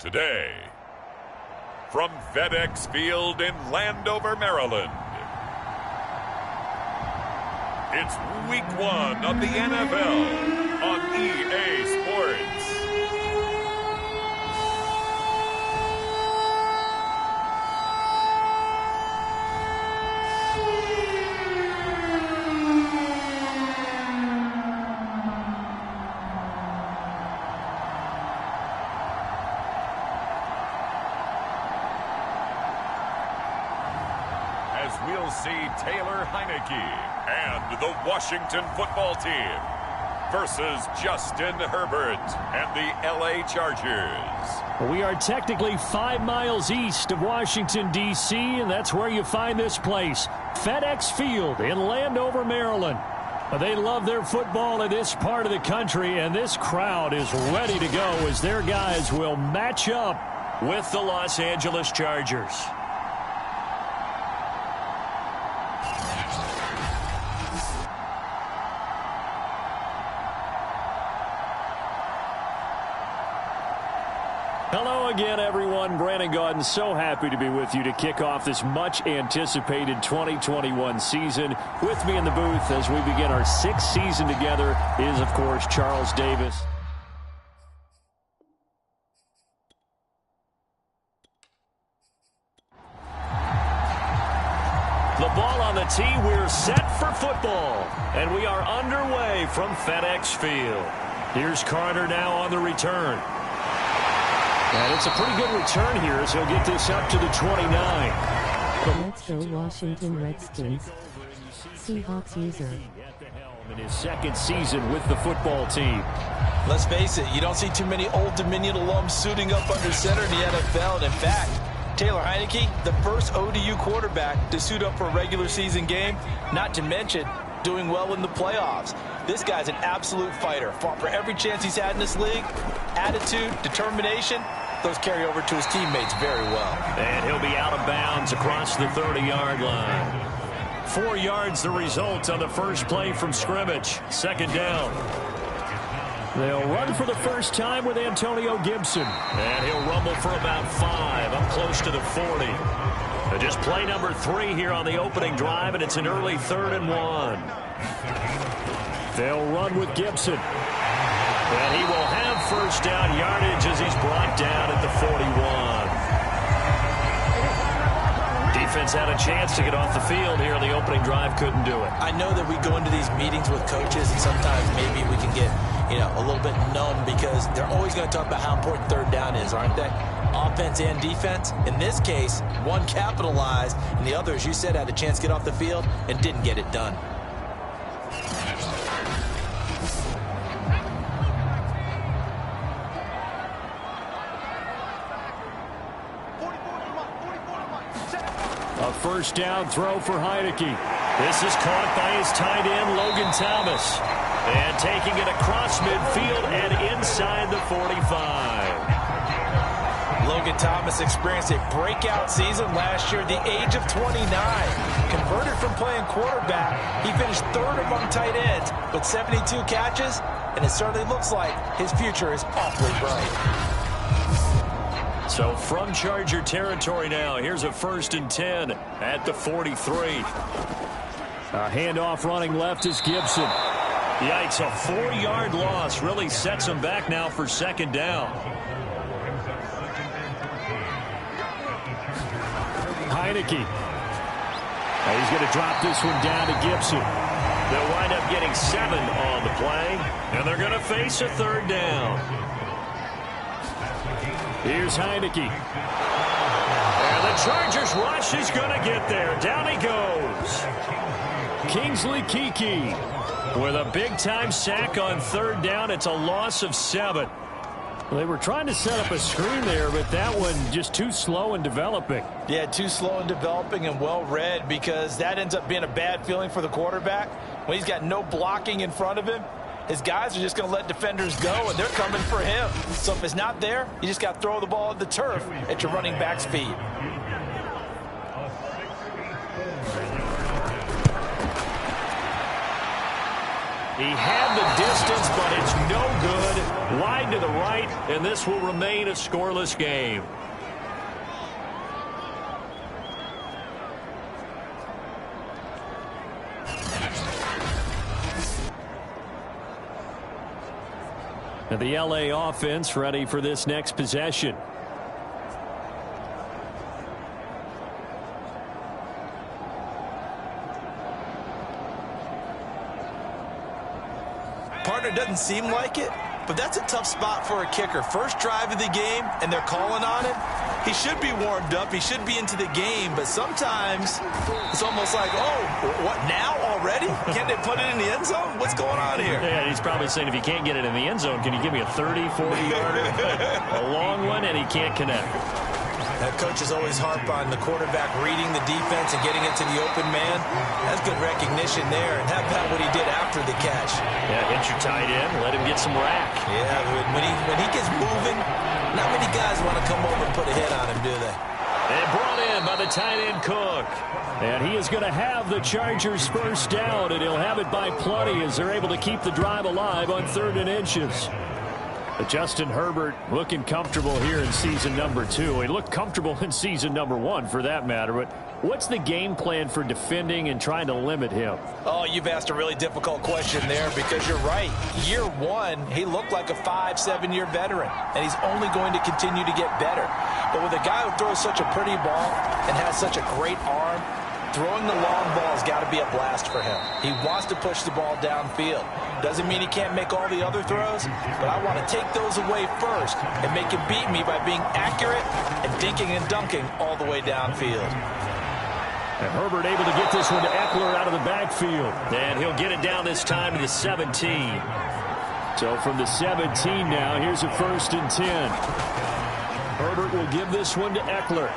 Today, from FedEx Field in Landover, Maryland, it's Week 1 of the NFL on EA Sports. We'll see Taylor Heinicke and the Washington football team versus Justin Herbert and the LA Chargers. We are technically 5 miles east of Washington, D.C., and that's where you find this place, FedEx Field in Landover, Maryland. They love their football in this part of the country, and this crowd is ready to go as their guys will match up with the Los Angeles Chargers. Hello again, everyone. Brandon Gaudin, so happy to be with you to kick off this much-anticipated 2021 season. With me in the booth as we begin our 6th season together is, of course, Charles Davis. The ball on the tee. We're set for football, and we are underway from FedEx Field. Here's Carter now on the return. And it's a pretty good return here as he'll get this up to the 29. Let's go Washington Redskins. Seahawks user. In his 2nd season with the football team. Let's face it, you don't see too many Old Dominion alums suiting up under center in the NFL. And in fact, Taylor Heinicke, the first ODU quarterback to suit up for a regular season game, not to mention doing well in the playoffs. This guy's an absolute fighter. Fought for every chance he's had in this league. Attitude, determination, those carry over to his teammates very well. And he'll be out of bounds across the 30-yard line. 4 yards the result on the first play from scrimmage. 2nd down. They'll run for the first time with Antonio Gibson. And he'll rumble for about 5, up close to the 40. Just play number 3 here on the opening drive, and it's an early 3rd and 1. They'll run with Gibson. And he will have first down yardage as he's brought down at the 41. Defense had a chance to get off the field here on the opening drive, couldn't do it. I know that we go into these meetings with coaches, and sometimes maybe we can get, a little bit numb because they're always going to talk about how important 3rd down is, aren't they? Offense and defense. In this case, one capitalized, and the other, as you said, had a chance to get off the field and didn't get it done. A first down throw for Heinicke. This is caught by his tight end, Logan Thomas. And taking it across midfield and inside the 45. Logan Thomas experienced a breakout season last year at the age of 29. Converted from playing quarterback, he finished 3rd among tight ends with 72 catches, and it certainly looks like his future is awfully bright. So from Charger territory now, here's a 1st and 10 at the 43. A handoff running left is Gibson. Yikes, a 4-yard loss really sets him back now for 2nd down. Heinicke. He's going to drop this one down to Gibson. They'll wind up getting 7 on the play, and they're going to face a 3rd down. Here's Heinicke. And the Chargers rush is going to get there. Down he goes. Kingsley Keke with a big-time sack on 3rd down. It's a loss of 7. They were trying to set up a screen there, but that one just too slow in developing. Yeah, too slow in developing and well-read, because that ends up being a bad feeling for the quarterback. When he's got no blocking in front of him, his guys are just going to let defenders go, and they're coming for him. So if it's not there, you just got to throw the ball at the turf at your running back's feet. He had the distance, but it's no good. Wide to the the right, and this will remain a scoreless game. And the LA offense ready for this next possession. Partner, doesn't seem like it, but that's a tough spot for a kicker. First drive of the game, and they're calling on it. He should be warmed up. He should be into the game, but sometimes it's almost like, oh, what, now already? Can't they put it in the end zone? What's going on here? Yeah, he's probably saying, if you can't get it in the end zone, can you give me a 30, 40-yarder? A long one, and he can't connect. That coaches always harp on the quarterback reading the defense and getting it to the open man. That's good recognition there. And how about what he did after the catch? Yeah, hit your tight end, let him get some rack. Yeah, when he gets moving, not many guys want to come over and put a hit on him, do they? And brought in by the tight end Cook. And he is going to have the Chargers first down, and he'll have it by plenty as they're able to keep the drive alive on 3rd and inches. But Justin Herbert looking comfortable here in season number 2. He looked comfortable in season number 1 for that matter. But what's the game plan for defending and trying to limit him? Oh, you've asked a really difficult question there because you're right. Year 1, he looked like a 5-7-year veteran, and he's only going to continue to get better. But with a guy who throws such a pretty ball and has such a great arm, throwing the long ball has got to be a blast for him. He wants to push the ball downfield. Doesn't mean he can't make all the other throws, but I want to take those away first and make him beat me by being accurate and dinking and dunking all the way downfield. And Herbert able to get this one to Eckler out of the backfield. And he'll get it down this time to the 17. So from the 17 now, here's a 1st and 10. Herbert will give this one to Eckler.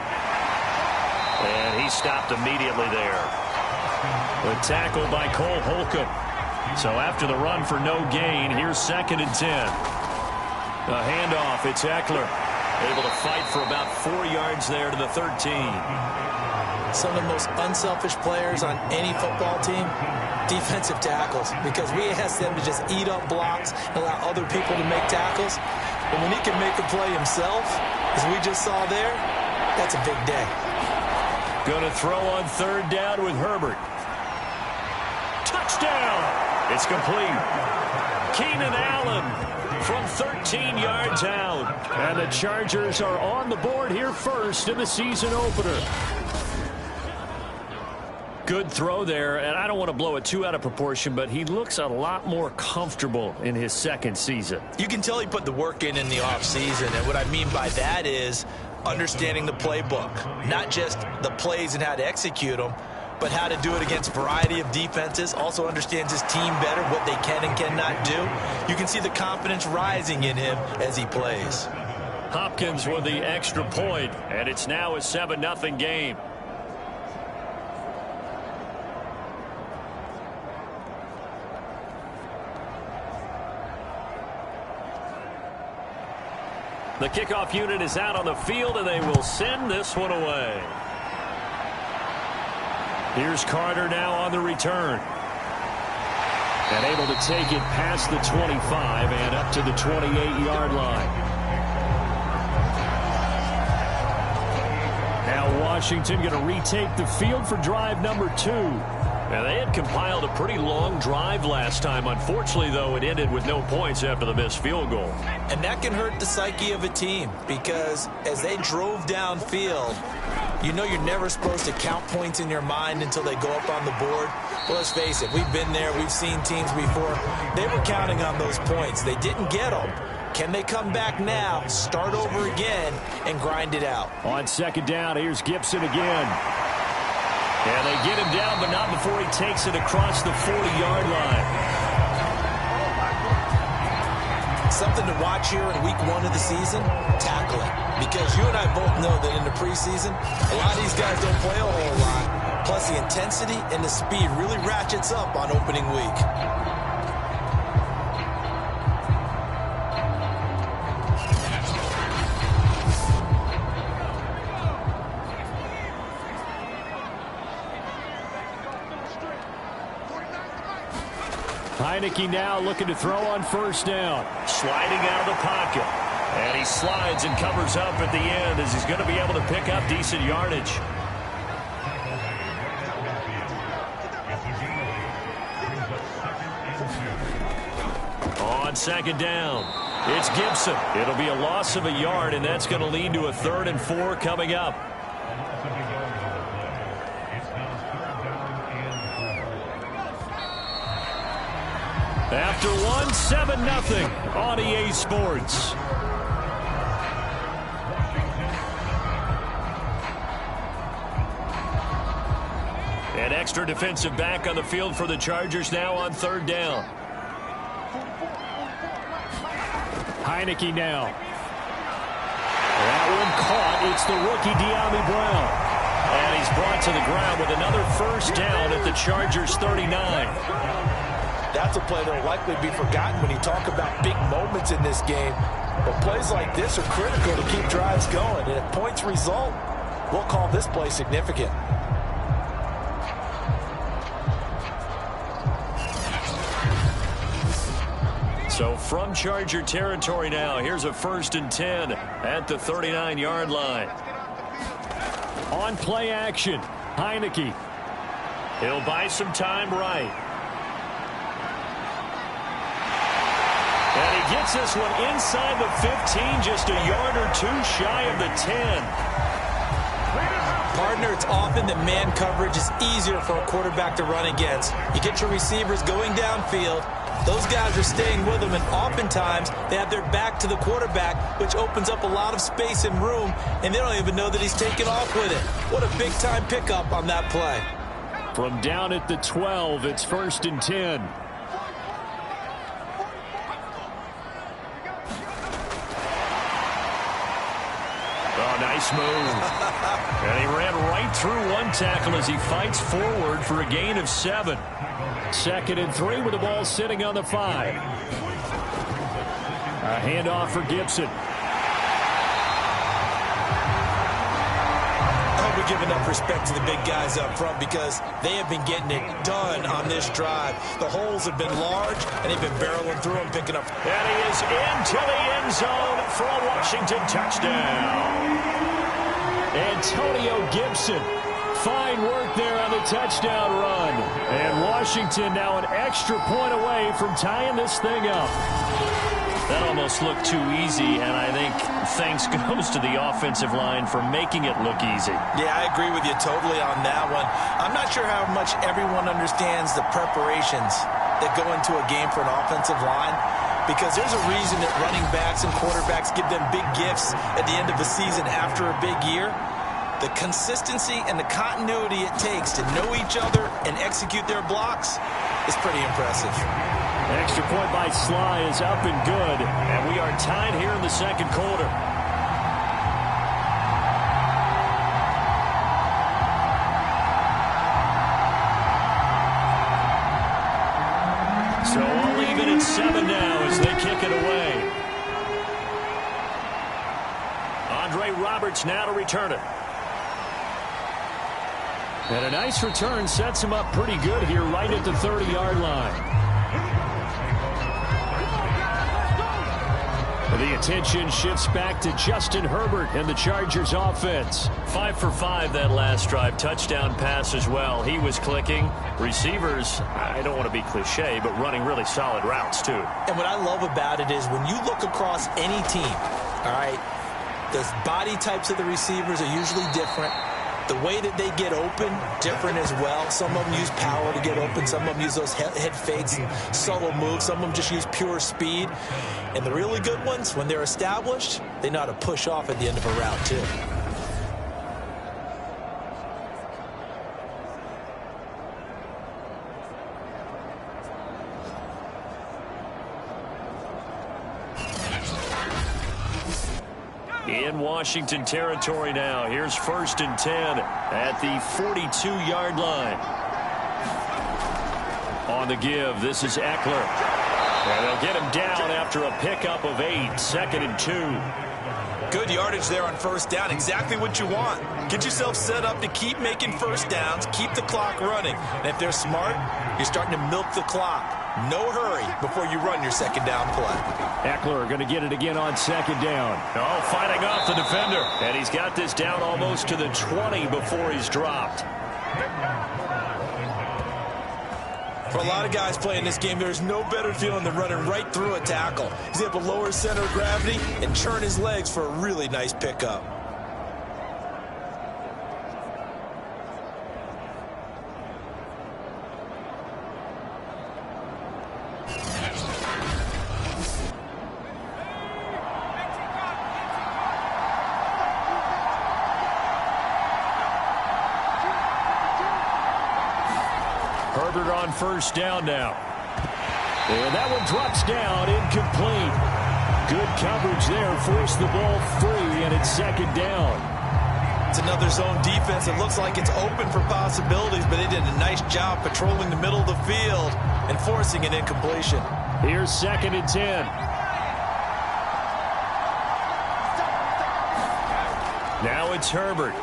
And he stopped immediately there. The tackle by Cole Holcomb. So after the run for no gain, here's 2nd and 10. A handoff, it's Eckler. Able to fight for about 4 yards there to the 13. Some of the most unselfish players on any football team, defensive tackles, because we ask them to just eat up blocks and allow other people to make tackles. But when he can make a play himself, as we just saw there, that's a big day. Going to throw on 3rd down with Herbert. Touchdown! It's complete. Keenan Allen from 13 yards out. And the Chargers are on the board here first in the season opener. Good throw there, and I don't want to blow it too out of proportion, but he looks a lot more comfortable in his 2nd season. You can tell he put the work in the offseason, and what I mean by that is understanding the playbook, not just the plays and how to execute them, but how to do it against a variety of defenses. Also understands his team better, what they can and cannot do. You can see the confidence rising in him as he plays. Hopkins with the extra point, and it's now a 7-0 game. The kickoff unit is out on the field, and they will send this one away. Here's Carter now on the return. And able to take it past the 25 and up to the 28-yard line. Now Washington going to retake the field for drive number 2. Now, they had compiled a pretty long drive last time. Unfortunately, though, it ended with no points after the missed field goal. And that can hurt the psyche of a team because as they drove downfield, you know you're never supposed to count points in your mind until they go up on the board. Well, let's face it, we've been there. We've seen teams before. They were counting on those points. They didn't get them. Can they come back now, start over again, and grind it out? On 2nd down, here's Gibson again. And they get him down, but not before he takes it across the 40-yard line. Something to watch here in week 1 of the season, tackling. Because you and I both know that in the preseason, a lot of these guys don't play a whole lot. Plus, the intensity and the speed really ratchets up on opening week. Heinicke now looking to throw on first down. Sliding out of the pocket. And he slides and covers up at the end as he's going to be able to pick up decent yardage. On second down, it's Gibson. It'll be a loss of a yard, and that's going to lead to a 3rd and 4 coming up. After one, 7-0 on EA Sports. An extra defensive back on the field for the Chargers now on 3rd down. Heinicke now. That one caught. It's the rookie De'Ami Brown. And he's brought to the ground with another first down at the Chargers 39. That's a play that will likely be forgotten when you talk about big moments in this game. But plays like this are critical to keep drives going. And if points result, we'll call this play significant. So from Charger territory now, here's a 1st and 10 at the 39-yard line. On play action, Heinicke. He'll buy some time right. And he gets this one inside the 15, just a yard or 2 shy of the 10. Partner, it's often that man coverage is easier for a quarterback to run against. You get your receivers going downfield. Those guys are staying with them, and oftentimes they have their back to the quarterback, which opens up a lot of space and room, and they don't even know that he's taken off with it. What a big-time pickup on that play. From down at the 12, it's 1st and 10. Oh, nice move. And he ran right through one tackle as he fights forward for a gain of 7. 2nd and 3 with the ball sitting on the 5. A handoff for Gibson. I hope we give enough respect to the big guys up front because they have been getting it done on this drive. The holes have been large, and they've been barreling through them, picking up. And he is into the end zone for a Washington touchdown. Antonio Gibson. Fine work there on the touchdown run. And Washington now an extra point away from tying this thing up. That almost looked too easy, and I think thanks goes to the offensive line for making it look easy. Yeah, I agree with you totally on that one. I'm not sure how much everyone understands the preparations that go into a game for an offensive line, because there's a reason that running backs and quarterbacks give them big gifts at the end of the season after a big year. The consistency and the continuity it takes to know each other and execute their blocks is pretty impressive. Extra point by Sly is up and good, and we are tied here in the 2nd quarter. So I'll leave it at 7 now as they kick it away. Andre Roberts now to return it. And a nice return sets him up pretty good here right at the 30-yard line. The attention shifts back to Justin Herbert and the Chargers offense. 5 for 5 that last drive. Touchdown pass as well. He was clicking. Receivers, I don't want to be cliche, but running really solid routes too. And what I love about it is when you look across any team, all right, the body types of the receivers are usually different. The way that they get open, different as well. Some of them use power to get open. Some of them use those head fakes and subtle moves. Some of them just use pure speed. And the really good ones, when they're established, they know how to push off at the end of a route, too. In Washington territory now. Here's 1st and 10 at the 42-yard line. On the give, this is Eckler. And they'll get him down after a pickup of 8. 2nd and 2. Good yardage there on first down. Exactly what you want. Get yourself set up to keep making first downs, keep the clock running. And if they're smart, you're starting to milk the clock. No hurry before you run your second down play. Ekeler going to get it again on second down. Oh, fighting off the defender. And he's got this down almost to the 20 before he's dropped. For a lot of guys playing this game, there's no better feeling than running right through a tackle. He's able to lower his center of gravity and churn his legs for a really nice pickup. Herbert on first down now. And that one drops down, incomplete. Good coverage there, forced the ball free, and it's second down. It's another zone defense. It looks like it's open for possibilities, but they did a nice job patrolling the middle of the field and forcing an incompletion. Here's second and 10. Now it's Herbert.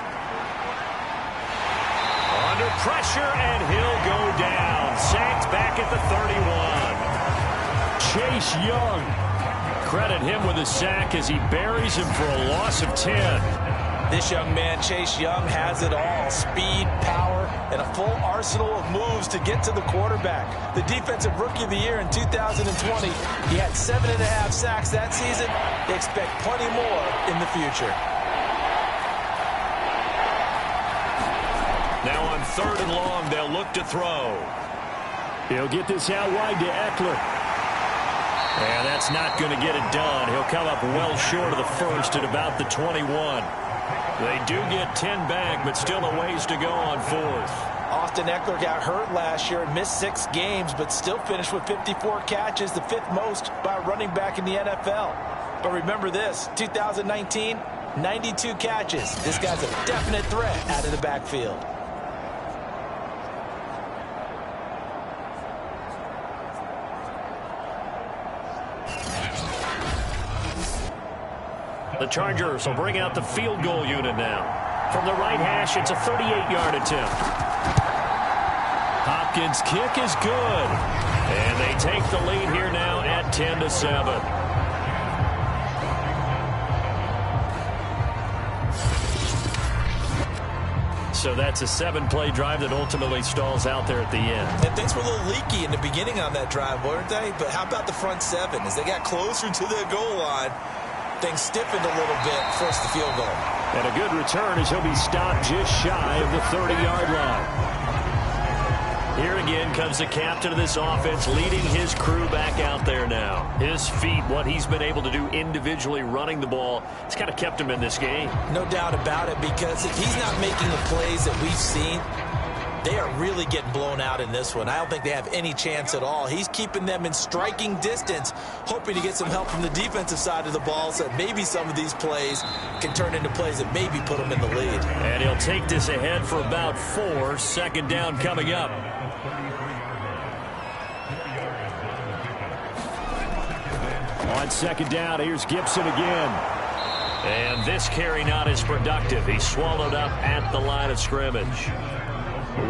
Under pressure, and he'll go down. Sacked back at the 31. Chase Young. Credit him with a sack as he buries him for a loss of 10. This young man, Chase Young, has it all. Speed, power, and a full arsenal of moves to get to the quarterback. The Defensive Rookie of the Year in 2020. He had 7.5 sacks that season. They expect plenty more in the future. Now on third and long, they'll look to throw. He'll get this out wide to Ekeler. And that's not going to get it done. He'll come up well short of the first at about the 21. They do get 10 back, but still a ways to go on fourth. Austin Ekeler got hurt last year and missed 6 games, but still finished with 54 catches, the 5th most by a running back in the NFL. But remember this, 2019, 92 catches. This guy's a definite threat out of the backfield. The Chargers will bring out the field goal unit now. From the right hash, it's a 38-yard attempt. Hopkins' kick is good. And they take the lead here now at 10-7. So that's a 7-play drive that ultimately stalls out there at the end. And things were a little leaky in the beginning on that drive, weren't they? But how about the front 7? As they got closer to the goal line, things stiffened a little bit, forced the field goal. And a good return as he'll be stopped just shy of the 30-yard line. Here again comes the captain of this offense leading his crew back out there now. His feet, what he's been able to do individually running the ball, it's kind of kept him in this game. No doubt about it, because if he's not making the plays that we've seen, they are really getting blown out in this one. I don't think they have any chance at all. He's keeping them in striking distance, hoping to get some help from the defensive side of the ball so that maybe some of these plays can turn into plays that maybe put him in the lead. And he'll take this ahead for about 4. Second down coming up. On second down, here's Gibson again. And this carry not as productive. He's swallowed up at the line of scrimmage.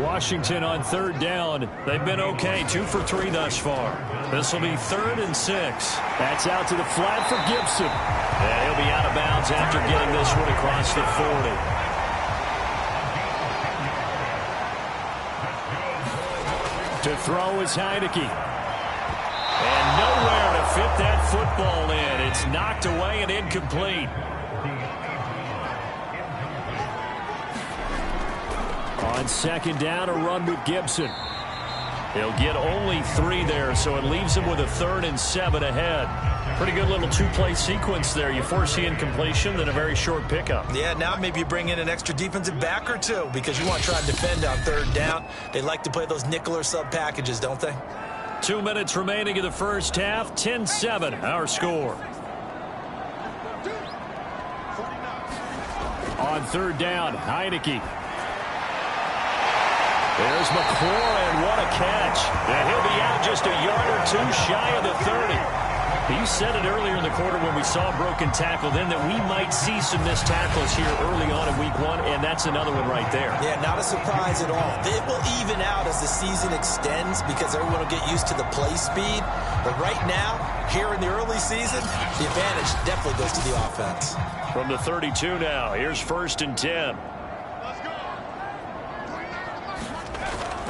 Washington on third down. They've been okay, 2 for 3 thus far. This will be 3rd and 6. That's out to the flat for Gibson. And he'll be out of bounds after getting this one across the 40. To throw is Heineke. And nowhere to fit that football in. It's knocked away and incomplete. On second down, a run with Gibson. He'll get only 3 there, so it leaves him with a 3rd and 7 ahead. Pretty good little 2-play sequence there. You force the incompletion, then a very short pickup. Yeah, now maybe you bring in an extra defensive back or 2 because you want to try and defend on third down. They like to play those nickel or sub packages, don't they? 2 minutes remaining in the first half. 10-7, our score. On third down, Heineke. There's McLaurin. What a catch. And he'll be out just a yard or 2 shy of the 30. You said it earlier in the quarter when we saw a broken tackle then that we might see some missed tackles here early on in week 1, and that's another one right there. Yeah, not a surprise at all. It will even out as the season extends because everyone will get used to the play speed. But right now, here in the early season, the advantage definitely goes to the offense. From the 32 now, here's 1st and 10.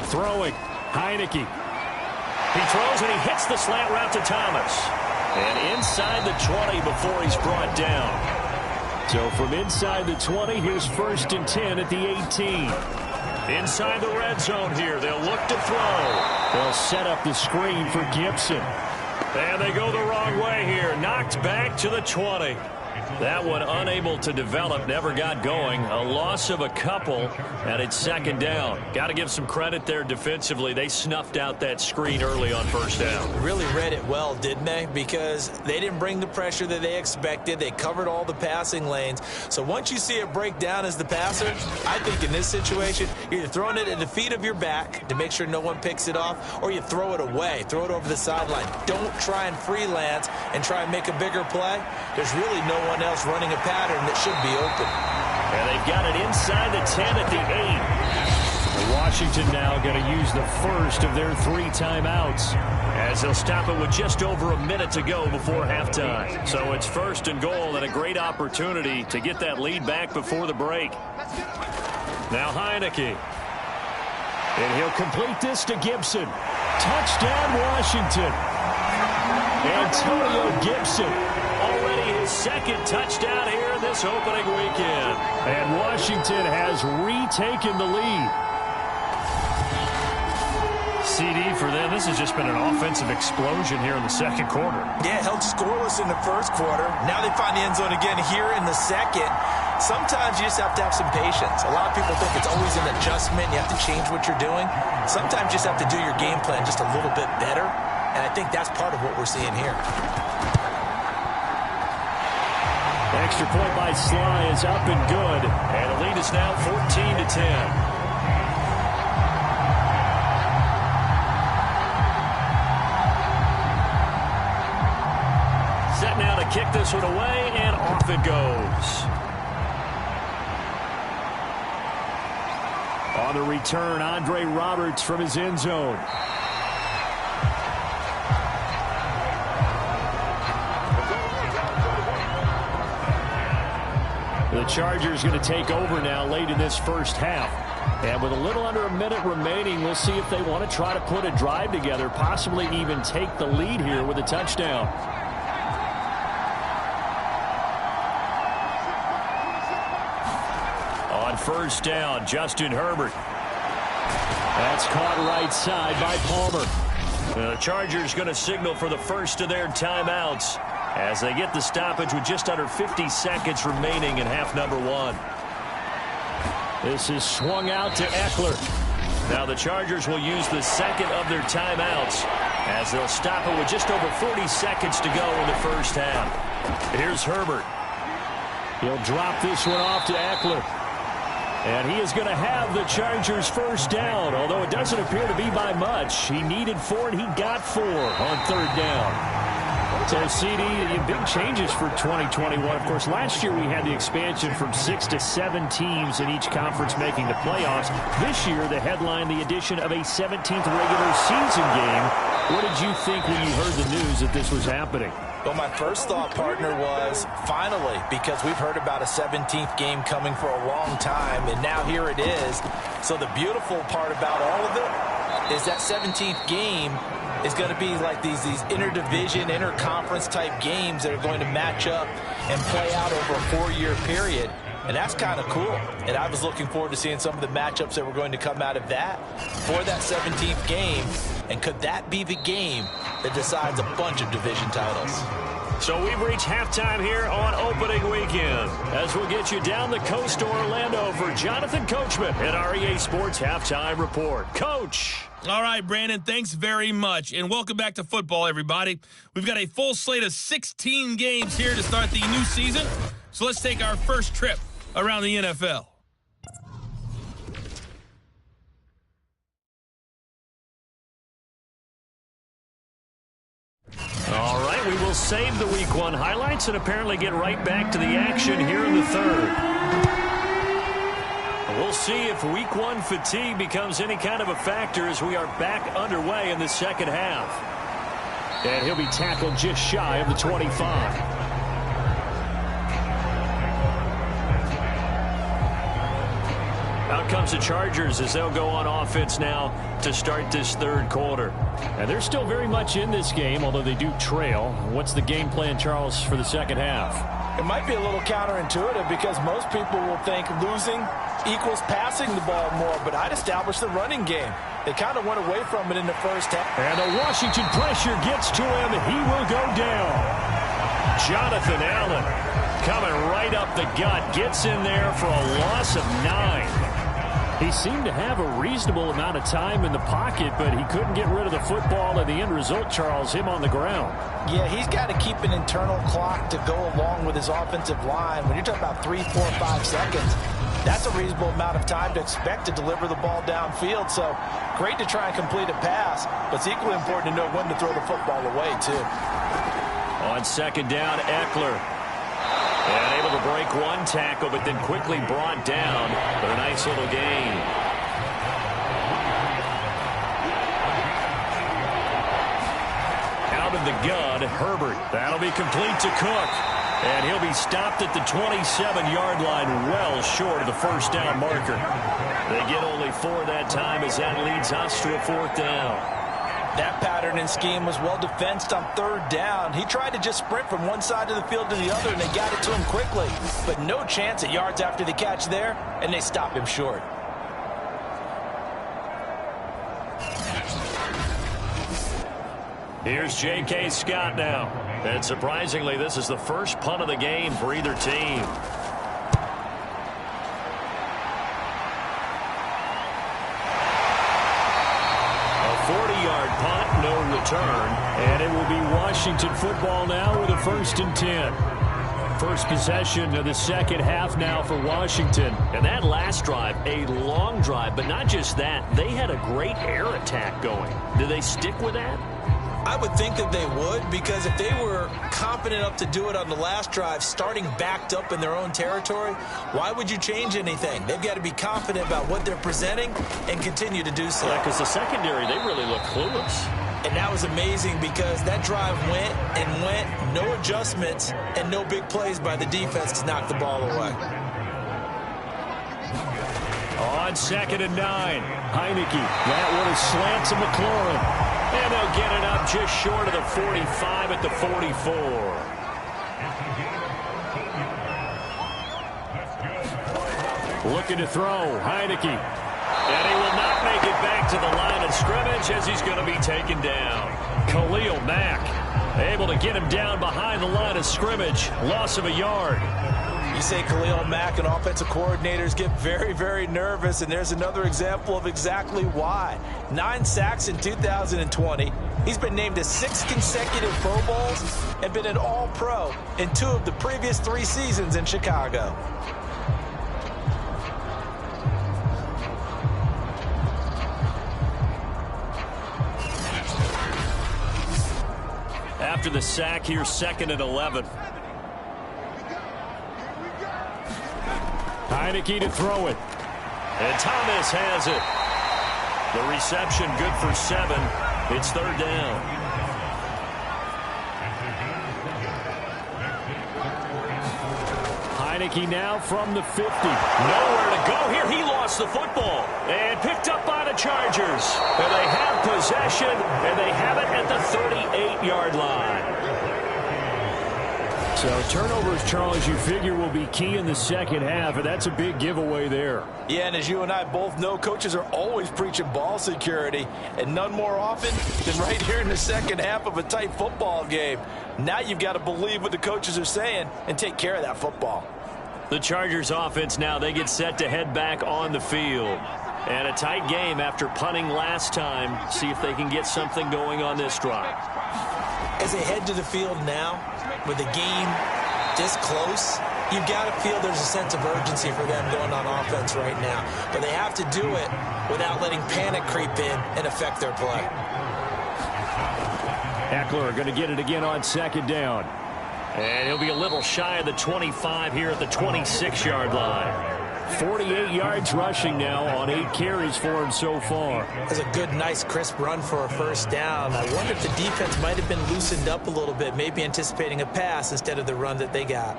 Throwing, Heineke. He throws and he hits the slant route to Thomas. And inside the 20 before he's brought down. So from inside the 20, here's 1st and 10 at the 18. Inside the red zone here, they'll look to throw. They'll set up the screen for Gibson. And they go the wrong way here. Knocked back to the 20. That one unable to develop, never got going. A loss of a couple, and it's 2nd down. Got to give some credit there defensively. They snuffed out that screen early on 1st down. Really read it well, didn't they? Because they didn't bring the pressure that they expected. They covered all the passing lanes. So once you see it break down as the passer, I think in this situation, you're either throwing it at the feet of your back to make sure no one picks it off, or you throw it away, throw it over the sideline. Don't try and freelance and try and make a bigger play. There's really no one else running a pattern that should be open. And they've got it inside the 10 at the 8. Washington now going to use the first of their 3 timeouts as they'll stop it with just over a minute to go before halftime. So it's 1st and goal and a great opportunity to get that lead back before the break. Now Heineke. And he'll complete this to Gibson. Touchdown Washington. Antonio Gibson. Already his 2nd touchdown here in this opening weekend. And Washington has retaken the lead. CD for them. This has just been an offensive explosion here in the 2nd quarter. Yeah, held scoreless in the 1st quarter. Now they find the end zone again here in the 2nd. Sometimes you just have to have some patience. A lot of people think it's always an adjustment. You have to change what you're doing. Sometimes you just have to do your game plan just a little bit better. And I think that's part of what we're seeing here. Extra point by Sly is up and good. And the lead is now 14-10. Set now to kick this one away, and off it goes. On the return, Andre Roberts from his end zone. The Chargers going to take over now late in this 1st half. And with a little under a minute remaining, we'll see if they want to try to put a drive together, possibly even take the lead here with a touchdown. On 1st down, Justin Herbert. That's caught right side by Palmer. The Chargers going to signal for the first of their timeouts as they get the stoppage with just under 50 seconds remaining in half number 1. This is swung out to Eckler. Now the Chargers will use the 2nd of their timeouts as they'll stop it with just over 40 seconds to go in the 1st half. Here's Herbert. He'll drop this one off to Eckler. And he is going to have the Chargers' 1st down, although it doesn't appear to be by much. He needed 4, and he got 4 on 3rd down. So, CD, big changes for 2021. Of course, last year we had the expansion from 6 to 7 teams in each conference making the playoffs. This year, the headline, the addition of a 17th regular season game. What did you think when you heard the news that this was happening? Well, my first thought, partner, was finally, because we've heard about a 17th game coming for a long time, and now here it is. So the beautiful part about all of it is that 17th game is going to be like these interdivision, interconference type games that are going to match up and play out over a 4-year period. And that's kind of cool. And I was looking forward to seeing some of the matchups that were going to come out of that for that 17th game. And could that be the game that decides a bunch of division titles? So we've reached halftime here on opening weekend as we'll get you down the coast to Orlando for Jonathan Coachman at REA Sports Halftime Report. Coach. All right, Brandon, thanks very much. And welcome back to football, everybody. We've got a full slate of 16 games here to start the new season. So let's take our first trip around the NFL. All right, we will save the Week 1 highlights and apparently get right back to the action here in the third. We'll see if Week 1 fatigue becomes any kind of a factor as we are back underway in the second half. And he'll be tackled just shy of the 25. Out comes the Chargers as they'll go on offense now to start this third quarter. And they're still very much in this game, although they do trail. What's the game plan, Charles, for the second half? It might be a little counterintuitive because most people will think losing equals passing the ball more, but I'd establish the running game. They kind of went away from it in the first half. And the Washington pressure gets to him. He will go down. Jonathan Allen coming right up the gut. Gets in there for a loss of 9. He seemed to have a reasonable amount of time in the pocket, but he couldn't get rid of the football, and the end result, Charles, him on the ground. Yeah, he's got to keep an internal clock to go along with his offensive line. When you're talking about 3, 4, 5 seconds, that's a reasonable amount of time to expect to deliver the ball downfield. So great to try and complete a pass, but it's equally important to know when to throw the football away, too. On second down, Eckler. And able to break one tackle, but then quickly brought down for a nice little gain. Out of the gun, Herbert. That'll be complete to Cook. And he'll be stopped at the 27-yard line, well short of the first down marker. They get only 4 that time as that leads us to a 4th down. That pattern and scheme was well defensed on 3rd down. He tried to just sprint from one side of the field to the other, and they got it to him quickly. But no chance at yards after the catch there, and they stop him short. Here's J.K. Scott now. And surprisingly, this is the first punt of the game for either team. A 40-yard punt, no return. And it will be Washington football now with a 1st and 10. First possession of the second half now for Washington. And that last drive, a long drive, but not just that. They had a great air attack going. Do they stick with that? I would think that they would, because if they were confident enough to do it on the last drive, starting backed up in their own territory, why would you change anything? They've got to be confident about what they're presenting and continue to do so. Yeah, because the secondary, they really look clueless. And that was amazing because that drive went and went, no adjustments, and no big plays by the defense to knock the ball away. On 2nd and 9, Heineke. That one is slant to McLaurin. And they'll get it up just short of the 45 at the 44. Looking to throw, Heineke. And he will not make it back to the line of scrimmage as he's going to be taken down. Khalil Mack able to get him down behind the line of scrimmage. Loss of a yard. You say Khalil Mack and offensive coordinators get very, very nervous, and there's another example of exactly why. 9 sacks in 2020. He's been named to 6 consecutive Pro Bowls and been an All-Pro in 2 of the previous 3 seasons in Chicago. After the sack, here's 2nd and 11. Heineke to throw it. And Thomas has it. The reception good for 7. It's 3rd down. Heineke now from the 50. Nowhere to go here. He lost the football. And picked up by the Chargers. And they have possession. And they have it at the 38-yard line. So turnovers, Charles, you figure will be key in the second half, and that's a big giveaway there. Yeah, and as you and I both know, coaches are always preaching ball security, and none more often than right here in the second half of a tight football game. Now you've got to believe what the coaches are saying and take care of that football. The Chargers offense now, they get set to head back on the field. And a tight game after punting last time. See if they can get something going on this drive. As they head to the field now, with the game this close, you've got to feel there's a sense of urgency for them going on offense right now. But they have to do it without letting panic creep in and affect their play. Eckler going to get it again on second down. And he'll be a little shy of the 25 here at the 26-yard line. 48 yards rushing now on 8 carries for him so far. That's a good, nice, crisp run for a first down. I wonder if the defense might have been loosened up a little bit, maybe anticipating a pass instead of the run that they got.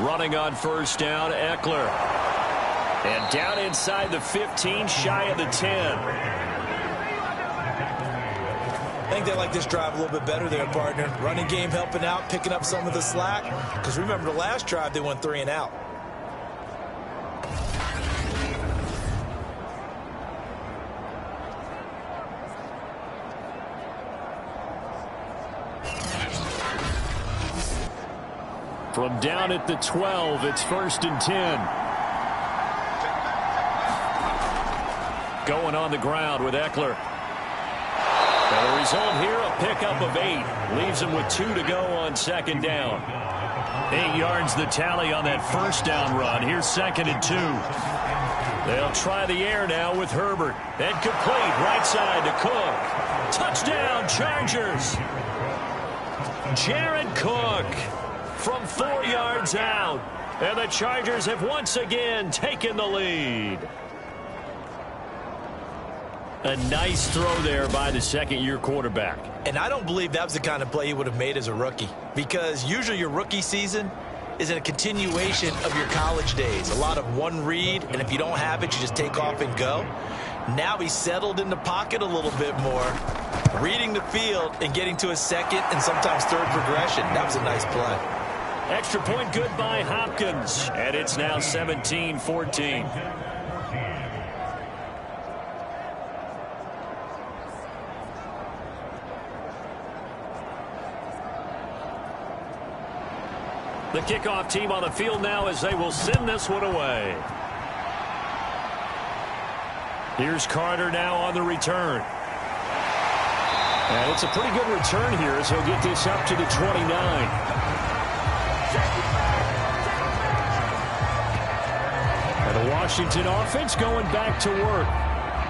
Running on first down, Eckler. And down inside the 15, shy of the 10. I think they like this drive a little bit better there, partner. Running game helping out, picking up some of the slack. Because remember, the last drive, they went 3 and out. From down at the 12, it's 1st and 10. Going on the ground with Eckler. And the result here, a pickup of 8. Leaves him with 2 to go on second down. 8 yards the tally on that first down run. Here's 2nd and 2. They'll try the air now with Herbert. And complete right side to Cook. Touchdown, Chargers. Jared Cook from 4 yards out. And the Chargers have once again taken the lead. A nice throw there by the second-year quarterback. And I don't believe that was the kind of play he would have made as a rookie. Because usually your rookie season is in a continuation of your college days. A lot of one read, and if you don't have it, you just take off and go. Now he's settled in the pocket a little bit more, reading the field and getting to a second and sometimes third progression. That was a nice play. Extra point good by Hopkins. And it's now 17-14. The kickoff team on the field now as they will send this one away. Here's Carter now on the return. And it's a pretty good return here as he'll get this up to the 29. And the Washington offense going back to work.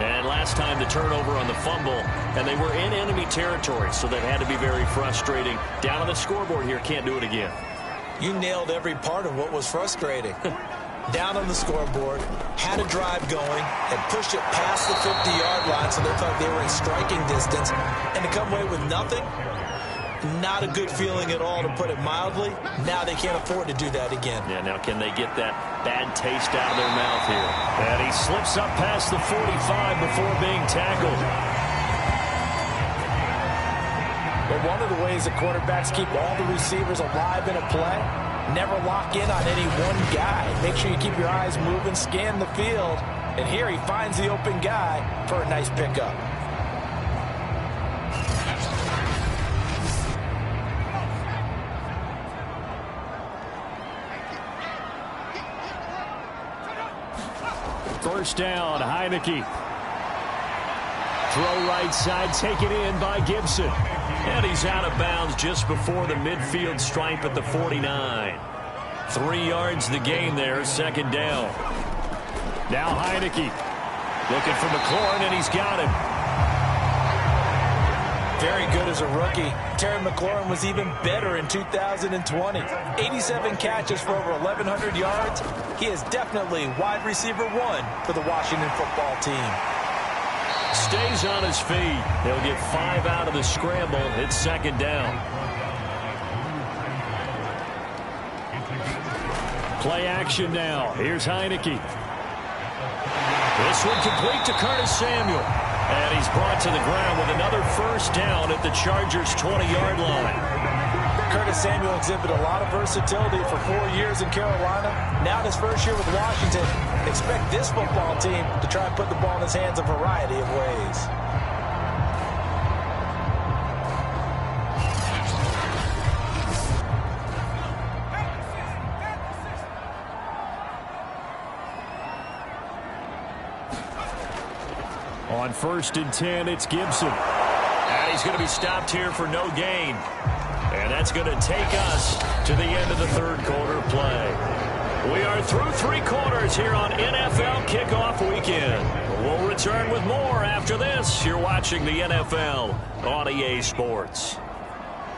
And last time the turnover on the fumble, and they were in enemy territory, so that had to be very frustrating. Down on the scoreboard here, can't do it again. You nailed every part of what was frustrating. Down on the scoreboard, had a drive going, and pushed it past the 50-yard line so they thought they were in striking distance. And to come away with nothing, not a good feeling at all, to put it mildly. Now they can't afford to do that again. Yeah, now can they get that bad taste out of their mouth here? And he slips up past the 45 before being tackled. But one of the ways the quarterbacks keep all the receivers alive in a play, never lock in on any one guy. Make sure you keep your eyes moving, scan the field. And here he finds the open guy for a nice pickup. First down, Heineke. Throw right side, taken in by Gibson. And he's out of bounds just before the midfield stripe at the 49. 3 yards the gain there, second down. Now Heineke looking for McLaurin, and he's got him. Very good as a rookie. Terry McLaurin was even better in 2020. 87 catches for over 1,100 yards. He is definitely wide receiver 1 for the Washington football team. Stays on his feet. He'll get 5 out of the scramble. It's second down. Play action now. Here's Heineke. This one complete to Curtis Samuel. And he's brought to the ground with another first down at the Chargers' 20-yard line. Curtis Samuel exhibited a lot of versatility for 4 years in Carolina. Now in his first year with Washington, expect this football team to try and put the ball in his hands a variety of ways. On 1st and 10, it's Gibson. And he's going to be stopped here for no gain. And that's going to take us to the end of the third quarter play. We are through 3 quarters here on NFL Kickoff Weekend. We'll return with more after this. You're watching the NFL on EA Sports.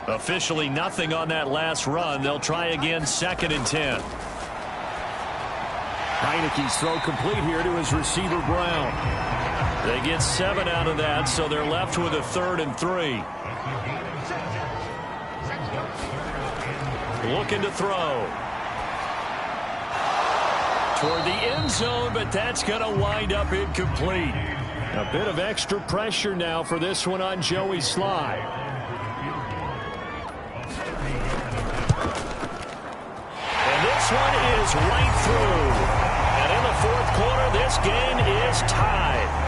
Officially nothing on that last run. They'll try again 2nd and 10. Heineke's throw complete here to his receiver, Brown. They get 7 out of that, so they're left with a 3rd and 3. Looking to throw. Toward the end zone, but that's going to wind up incomplete. A bit of extra pressure now for this one on Joey Slye. And this one is right through. And in the fourth quarter, this game is tied.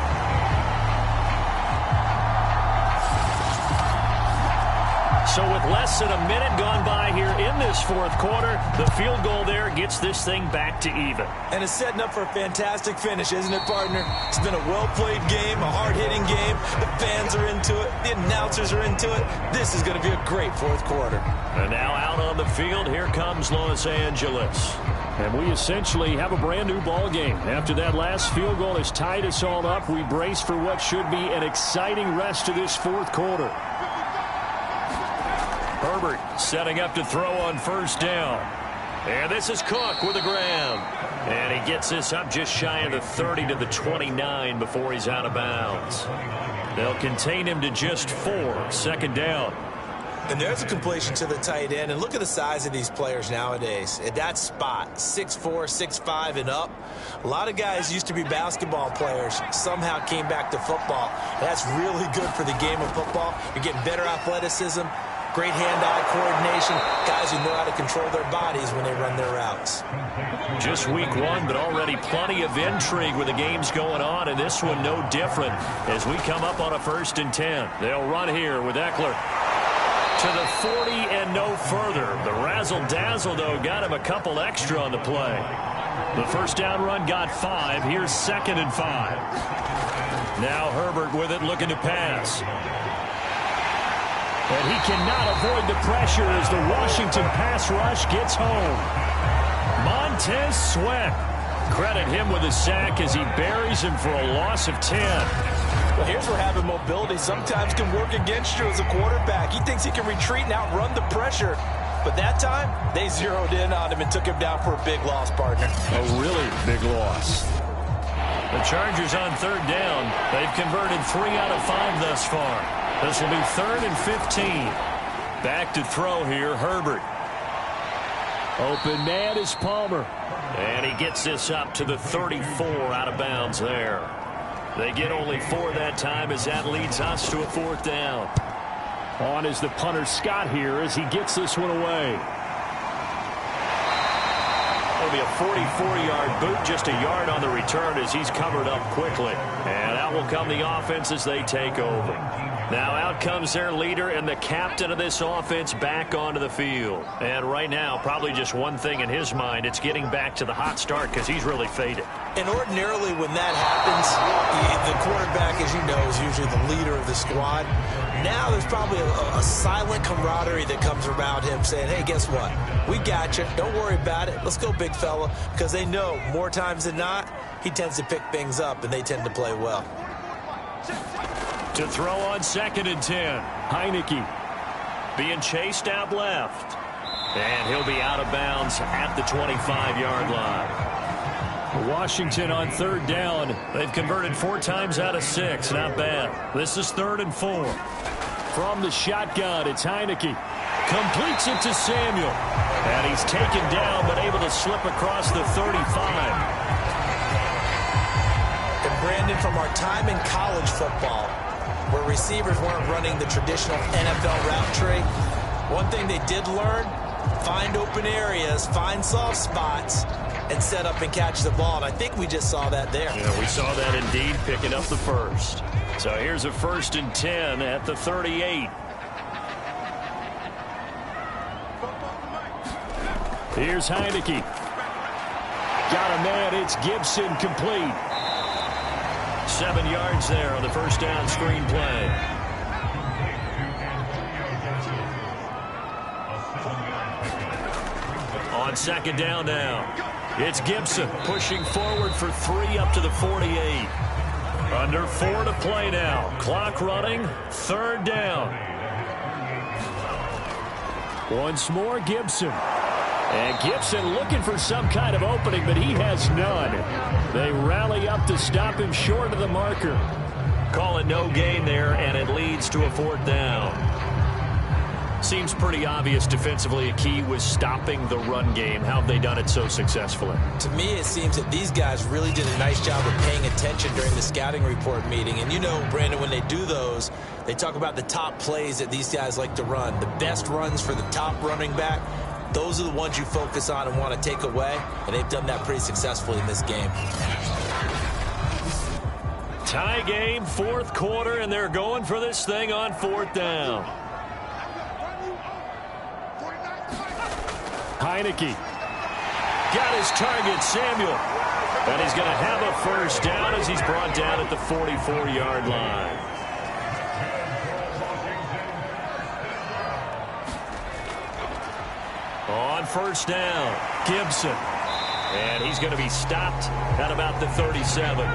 So with less than a minute gone by here in this fourth quarter, the field goal there gets this thing back to even. And it's setting up for a fantastic finish, isn't it, partner? It's been a well-played game, a hard-hitting game. The fans are into it. The announcers are into it. This is going to be a great fourth quarter. And now out on the field, here comes Los Angeles. And we essentially have a brand-new ball game. After that last field goal has tied us all up, we brace for what should be an exciting rest of this fourth quarter. Herbert setting up to throw on first down. And this is Cook with a grab. And he gets this up just shy of the 30 to the 29 before he's out of bounds. They'll contain him to just 4. 2nd down. And there's a completion to the tight end. And look at the size of these players nowadays. At that spot, 6'4", 6'5", and up. A lot of guys used to be basketball players, somehow came back to football. That's really good for the game of football. You're getting better athleticism, great hand-eye coordination, guys who know how to control their bodies when they run their routes. Just week 1, but already plenty of intrigue with the games going on, and this one no different as we come up on a 1st and 10. They'll run here with Eckler to the 40 and no further. The razzle-dazzle, though, got him a couple extra on the play. The first down run got 5. Here's 2nd and 5. Now Herbert with it, looking to pass. And he cannot avoid the pressure as the Washington pass rush gets home. Montez Sweat. Credit him with a sack as he buries him for a loss of 10. Well, here's where having mobility sometimes can work against you as a quarterback. He thinks he can retreat and outrun the pressure. But that time, they zeroed in on him and took him down for a big loss, partner. A really big loss. The Chargers on 3rd down. They've converted 3 out of 5 thus far. This will be 3rd and 15. Back to throw here, Herbert. Open man is Palmer. And he gets this up to the 34 out of bounds there. They get only 4 that time as that leads us to a 4th down. On is the punter Scott here as he gets this one away. It'll be a 44-yard boot, just a yard on the return as he's covered up quickly. And out will come the offense as they take over. Now out comes their leader and the captain of this offense back onto the field. And right now, probably just one thing in his mind, it's getting back to the hot start because he's really faded. And ordinarily when that happens, the quarterback, as you know, is usually the leader of the squad. Now there's probably a silent camaraderie that comes around him saying, hey, guess what? We got you. Don't worry about it. Let's go, big fella. Because they know more times than not, he tends to pick things up and they tend to play well. To throw on 2nd and 10. Heineke being chased out left. And he'll be out of bounds at the 25-yard line. Washington on 3rd down. They've converted 4 times out of 6. Not bad. This is 3rd and 4. From the shotgun, it's Heineke. Completes it to Samuel. And he's taken down but able to slip across the 35. And Brandon, from our time in college football, where receivers weren't running the traditional NFL route tree, one thing they did learn, find open areas, find soft spots, and set up and catch the ball. And I think we just saw that there. Yeah, we saw that indeed, picking up the first. So here's a 1st and 10 at the 38. Here's Heineke. Got a man, it's Gibson, complete. 7 yards there on the first down screen play. second down now. It's Gibson pushing forward for 3 up to the 48. Under 4 to play now. Clock running. Third down. Once more, Gibson. And Gibson looking for some kind of opening, but he has none. They rally up to stop him short of the marker. Call it no gain there, and it leads to a 4th down. Seems pretty obvious defensively a key was stopping the run game. How have they done it so successfully? To me, it seems that these guys really did a nice job of paying attention during the scouting report meeting. And you know, Brandon, when they do those, they talk about the top plays that these guys like to run. The best runs for the top running back. Those are the ones you focus on and want to take away, and they've done that pretty successfully in this game. Tie game, 4th quarter, and they're going for this thing on 4th down. Heineke got his target, Samuel, and he's going to have a first down as he's brought down at the 44-yard line. On first down, Gibson. And he's going to be stopped at about the 37.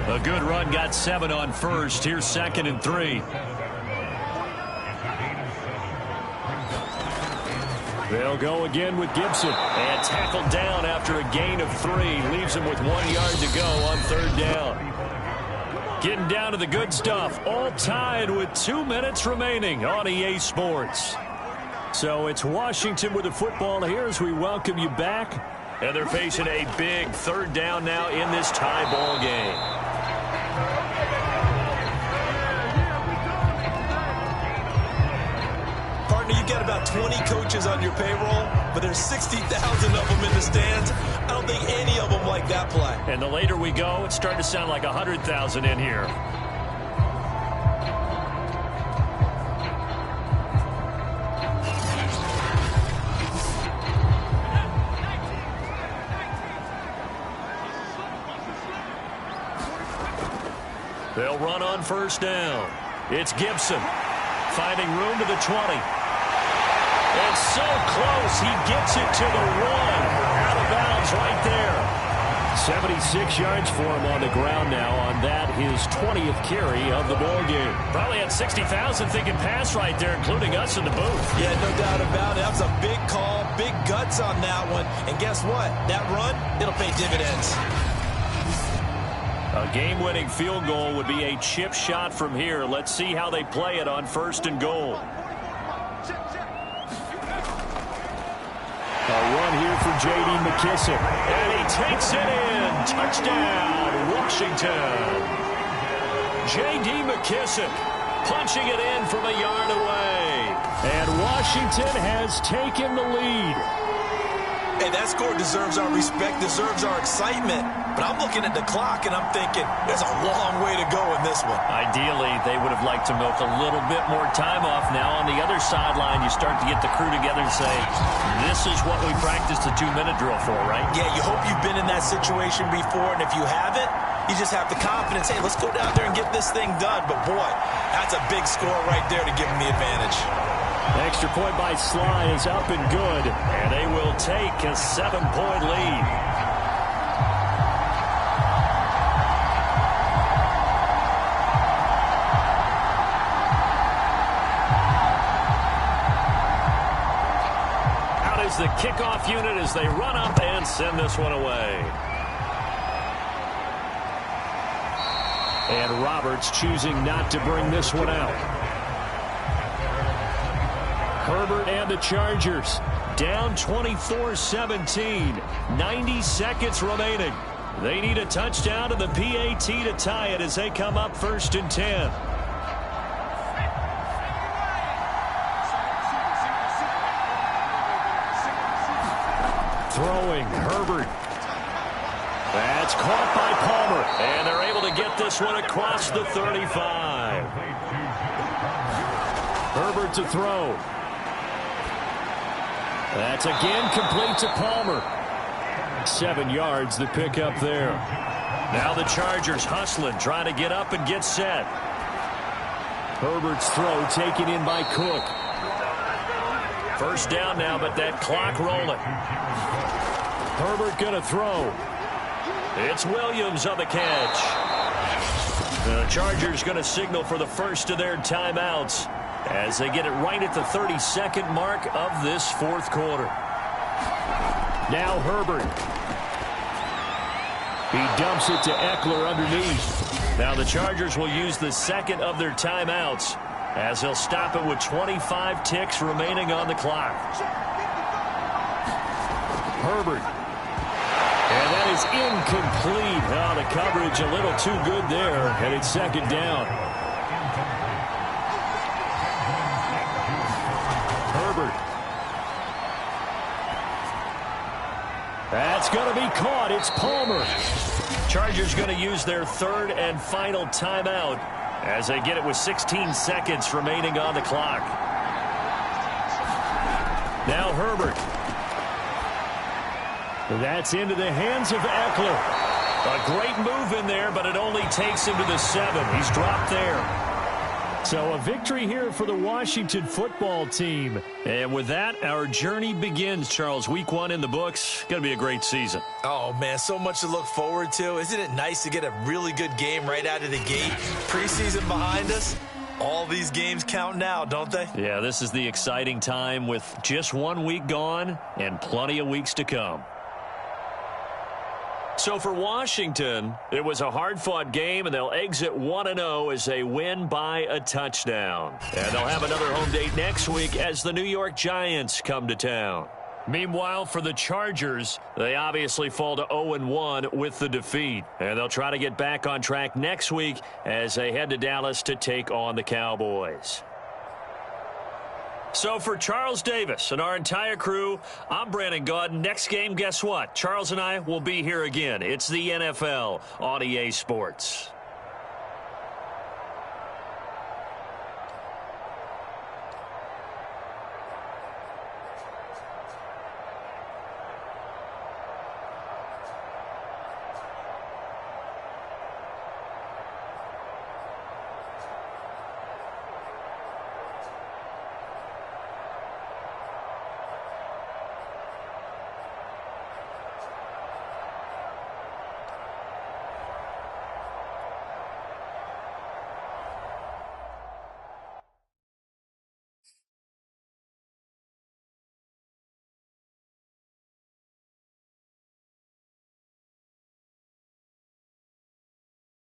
A good run, got 7 on first. Here's 2nd and 3. They'll go again with Gibson. And tackled down after a gain of 3. Leaves him with 1 yard to go on 3rd down. Getting down to the good stuff. All tied with 2 minutes remaining on EA Sports. So it's Washington with the football here as we welcome you back. And they're facing a big 3rd down now in this tie ball game. Partner, you've got about 20 coaches on your payroll, but there's 60,000 of them in the stands. I don't think any of them like that play. And the later we go, it's starting to sound like 100,000 in here. They'll run on first down. It's Gibson finding room to the 20. And so close, he gets it to the 1. Out of bounds right there. 76 yards for him on the ground now on that, his 20th carry of the ball game. Probably had 60,000 thinking pass right there, including us in the booth. Yeah, no doubt about it. That was a big call, big guts on that one. And guess what? That run, it'll pay dividends. A game-winning field goal would be a chip shot from here. Let's see how they play it on 1st and goal. A run here for J.D. McKissic. And he takes it in. Touchdown, Washington. J.D. McKissic punching it in from a yard away. And Washington has taken the lead. Hey, that score deserves our respect, deserves our excitement. But I'm looking at the clock, and I'm thinking there's a long way to go in this one. Ideally, they would have liked to milk a little bit more time off. Now, on the other sideline, you start to get the crew together and say, this is what we practiced the 2-minute drill for, right? Yeah, you hope you've been in that situation before, and if you haven't, you just have the confidence, hey, let's go down there and get this thing done. But, boy, that's a big score right there to give them the advantage. Extra point by Sly is up and good, and they will take a 7-point lead. Out is the kickoff unit as they run up and send this one away. And Roberts choosing not to bring this one out. Herbert and the Chargers down 24-17. 90 seconds remaining. They need a touchdown and the PAT to tie it as they come up 1st and 10. Throwing, Herbert. That's caught by Palmer. And they're able to get this one across the 35. Herbert to throw. That's again complete to Palmer. 7 yards the pick up there. Now the Chargers hustling, trying to get up and get set. Herbert's throw taken in by Cook. First down now, but that clock rolling. Herbert going to throw. It's Williams on the catch. The Chargers going to signal for the first of their timeouts as they get it right at the 32nd mark of this fourth quarter. Now Herbert. He dumps it to Eckler underneath. Now the Chargers will use the second of their timeouts as they'll stop it with 25 ticks remaining on the clock. Herbert. And that is incomplete. Oh, the coverage a little too good there, and it's second down. Herbert. That's going to be caught. It's Palmer. Chargers going to use their third and final timeout as they get it with 16 seconds remaining on the clock. Now Herbert. That's into the hands of Eckler. A great move in there, but it only takes him to the 7. He's dropped there. So a victory here for the Washington football team. And with that, our journey begins, Charles. Week 1 in the books. Going to be a great season. Oh, man, so much to look forward to. Isn't it nice to get a really good game right out of the gate? Preseason behind us. All these games count now, don't they? Yeah, this is the exciting time with just 1 week gone and plenty of weeks to come. So for Washington, it was a hard-fought game, and they'll exit 1-0 as they win by a touchdown. And they'll have another home date next week as the New York Giants come to town. Meanwhile, for the Chargers, they obviously fall to 0-1 with the defeat. And they'll try to get back on track next week as they head to Dallas to take on the Cowboys. So for Charles Davis and our entire crew, I'm Brandon Gaudin. Next game, guess what? Charles and I will be here again. It's the NFL on EA Sports.